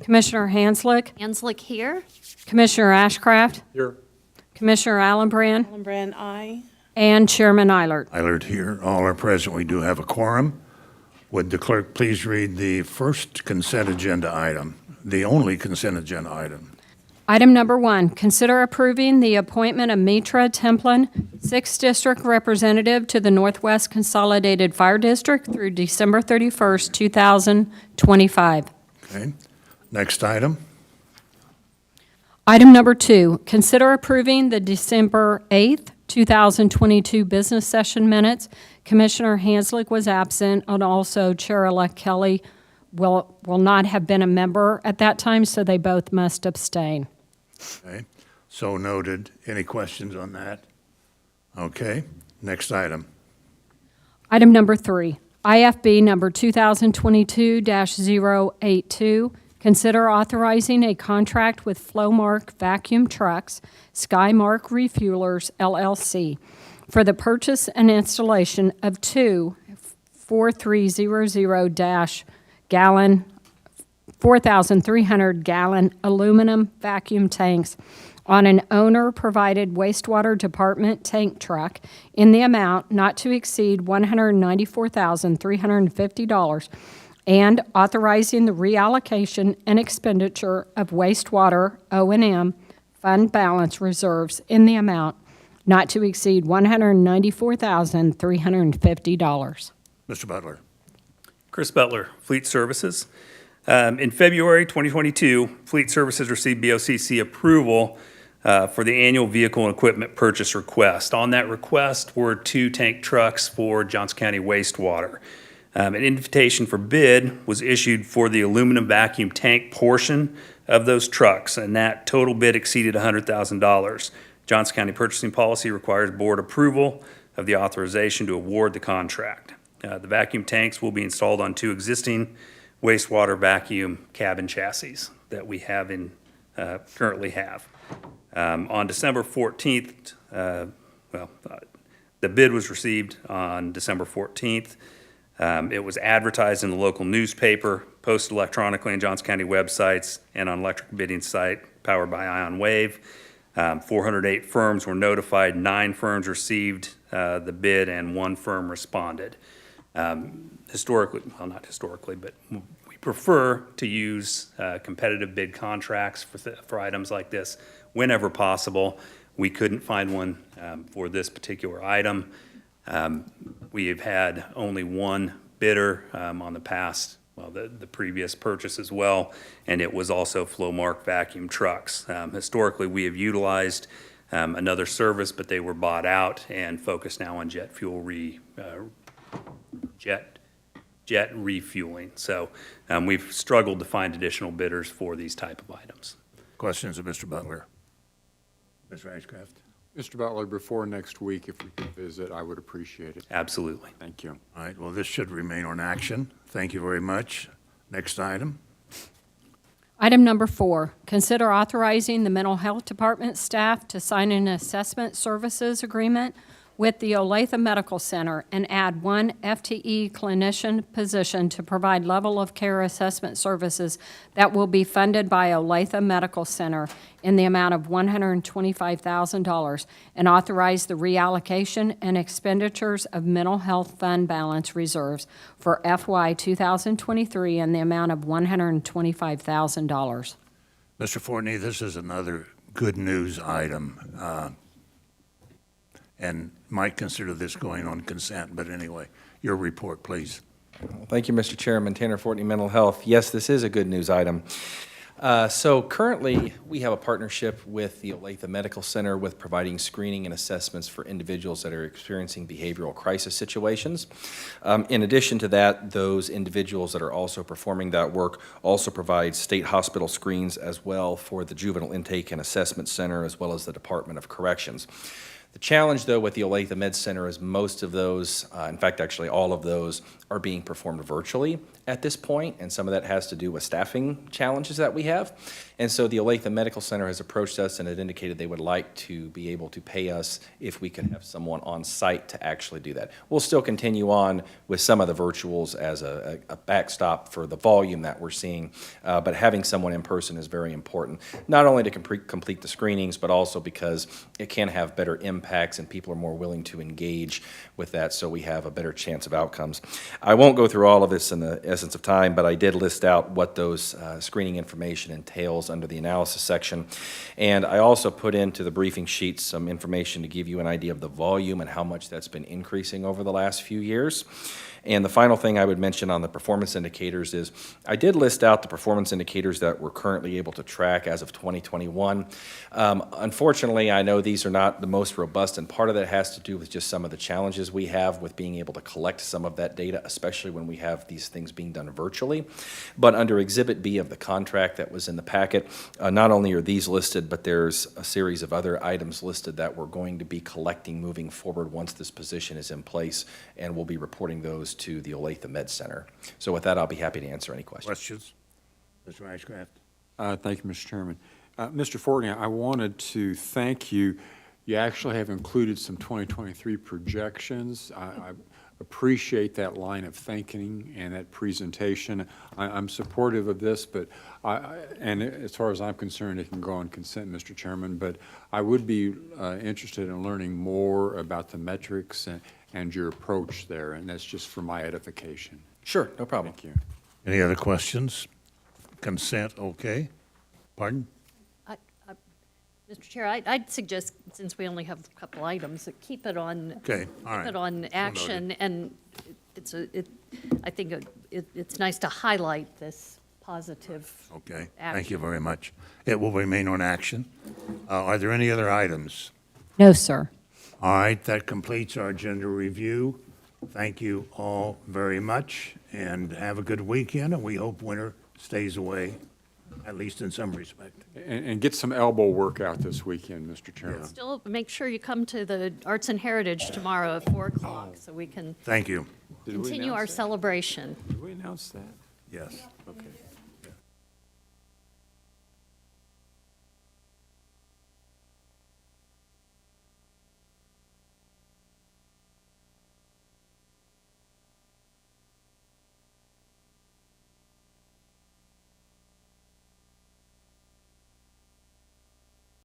Commissioner Hanslick, Hanslick here. Commissioner Ashcraft, Here. Commissioner Allenbrand, Allenbrand, aye. and Chairman Eilert. Eilert here. All are present. We do have a quorum. Would the clerk please read the first consent agenda item, the only consent agenda item? Item number 1, consider approving the appointment of Mitra Templin, 6th District Representative to the Northwest Consolidated Fire District through December 31st, 2025. Okay. Next item. Item number 2, consider approving the December 8th, 2022 business session minutes. Commissioner Hanslick was absent, and also Chair-elect Kelly will not have been a member at that time, so they both must abstain. Okay. So noted. Any questions on that? Okay. Next item. Item number 3, IFB number 2022-082, consider authorizing a contract with Flowmark Vacuum Trucks, Skymark Refuelers, LLC, for the purchase and installation of two 4,300-gallon 4,300-gallon aluminum vacuum tanks on an owner-provided wastewater department tank truck in the amount not to exceed $194,350, and authorizing the reallocation and expenditure of wastewater O&M fund balance reserves in the amount not to exceed $194,350. Mr. Butler. Chris Butler, Fleet Services. In February 2022, Fleet Services received BOCC approval for the annual vehicle and equipment purchase request. On that request were 2 tank trucks for Johnson County wastewater. An invitation for bid was issued for the aluminum vacuum tank portion of those trucks, and that total bid exceeded $100,000. Johnson County purchasing policy requires board approval of the authorization to award the contract. The vacuum tanks will be installed on 2 existing wastewater vacuum cabin chassis that we have currently have. On December 14th, the bid was received on December 14th. It was advertised in the local newspaper, posted electronically on Johnson County websites, and on electric bidding site powered by Ion Wave. 408 firms were notified, 9 firms received the bid, and 1 firm responded. Historically, well, not historically, but we prefer to use competitive bid contracts for items like this whenever possible. We couldn't find one for this particular item. We have had only 1 bidder on the past, the previous purchase as well, and it was also Flowmark Vacuum Trucks. Historically, we have utilized another service, but they were bought out and focused now on jet fuel jet refueling. So we've struggled to find additional bidders for these type of items. Questions of Mr. Butler? Mr. Ashcraft? Mr. Butler, before next week, if we could visit, I would appreciate it. Absolutely. Thank you. All right. Well, this should remain on action. Thank you very much. Next item. Item number 4, consider authorizing the Mental Health Department staff to sign an assessment services agreement with the Olathe Medical Center and add 1 FTE clinician position to provide level of care assessment services that will be funded by Olathe Medical Center in the amount of $125,000, and authorize the reallocation and expenditures of mental health fund balance reserves for FY 2023 in the amount of $125,000. Mr. Fortney, this is another good news item, and might consider this going on consent, but anyway, your report, please. Thank you, Mr. Chairman. Tanner Fortney, Mental Health. Yes, this is a good news item. So currently, we have a partnership with the Olathe Medical Center with providing screening and assessments for individuals that are experiencing behavioral crisis situations. In addition to that, those individuals that are also performing that work also provide state hospital screens as well for the Juvenile Intake and Assessment Center, as well as the Department of Corrections. The challenge, though, with the Olathe Med Center is most of those, in fact, actually all of those, are being performed virtually at this point, and some of that has to do with staffing challenges that we have. And so the Olathe Medical Center has approached us and had indicated they would like to be able to pay us if we could have someone on site to actually do that. We'll still continue on with some of the virtuals as a backstop for the volume that we're seeing, but having someone in person is very important, not only to complete the screenings, but also because it can have better impacts and people are more willing to engage with that, so we have a better chance of outcomes. I won't go through all of this in the essence of time, but I did list out what those screening information entails under the analysis section. And I also put into the briefing sheet some information to give you an idea of the volume and how much that's been increasing over the last few years. And the final thing I would mention on the performance indicators is I did list out the performance indicators that we're currently able to track as of 2021. Unfortunately, I know these are not the most robust, and part of that has to do with just some of the challenges we have with being able to collect some of that data, especially when we have these things being done virtually. But under Exhibit B of the contract that was in the packet, not only are these listed, but there's a series of other items listed that we're going to be collecting moving forward once this position is in place, and we'll be reporting those to the Olathe Med Center. So with that, I'll be happy to answer any questions. Questions? Mr. Ashcraft? Thank you, Mr. Chairman. Mr. Fortney, I wanted to thank you. You actually have included some 2023 projections. I appreciate that line of thinking and that presentation. I'm supportive of this, but and as far as I'm concerned, it can go on consent, Mr. Chairman, but I would be interested in learning more about the metrics and your approach there, and that's just for my edification. Sure, no problem. Thank you. Any other questions? Consent, okay. Pardon? Mr. Chair, I'd suggest, since we only have a couple items, that keep it on. Okay, all right. Keep it on action, and I think it's nice to highlight this positive. Okay, action. thank you very much. It will remain on action. Are there any other items? No, sir. All right, that completes our agenda review. Thank you all very much, and have a good weekend, and we hope winter stays away, at least in some respect. And get some elbow work out this weekend, Mr. Chairman. Still, make sure you come to the Arts and Heritage tomorrow at 4 o'clock, so we can Thank you. Did we continue our announce that? celebration. Did we announce that? Yes. Okay.